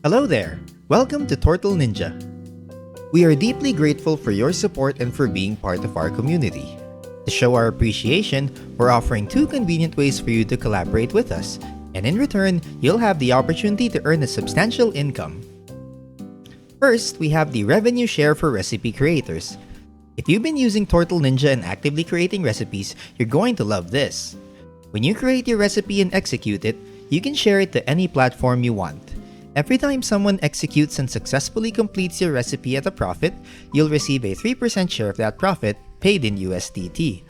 Hello there! Welcome to Tortle Ninja. We are deeply grateful for your support and for being part of our community. To show our appreciation, we're offering 2 convenient ways for you to collaborate with us, and in return, you'll have the opportunity to earn a substantial income. First, we have the revenue share for recipe creators. If you've been using Tortle Ninja and actively creating recipes, you're going to love this. When you create your recipe and execute it, you can share it to any platform you want. Every time someone executes and successfully completes your recipe at a profit, you'll receive a 3% share of that profit paid in USDT.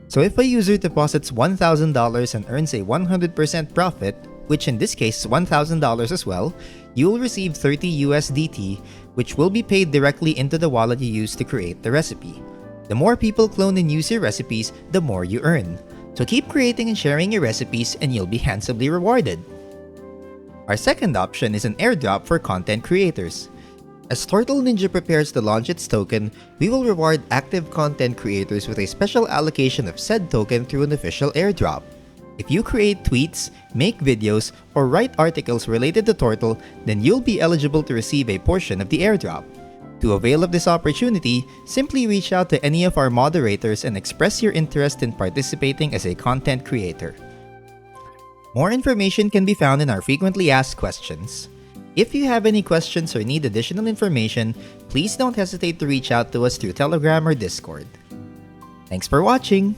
So if a user deposits $1,000 and earns a 100% profit, which in this case is $1,000 as well, you'll receive 30 USDT, which will be paid directly into the wallet you used to create the recipe. The more people clone and use your recipes, the more you earn. So keep creating and sharing your recipes and you'll be handsomely rewarded. Our second option is an airdrop for content creators. As Tortle Ninja prepares to launch its token, we will reward active content creators with a special allocation of said token through an official airdrop. If you create tweets, make videos, or write articles related to Tortle, then you'll be eligible to receive a portion of the airdrop. To avail of this opportunity, simply reach out to any of our moderators and express your interest in participating as a content creator. More information can be found in our frequently asked questions. If you have any questions or need additional information, please don't hesitate to reach out to us through Telegram or Discord. Thanks for watching!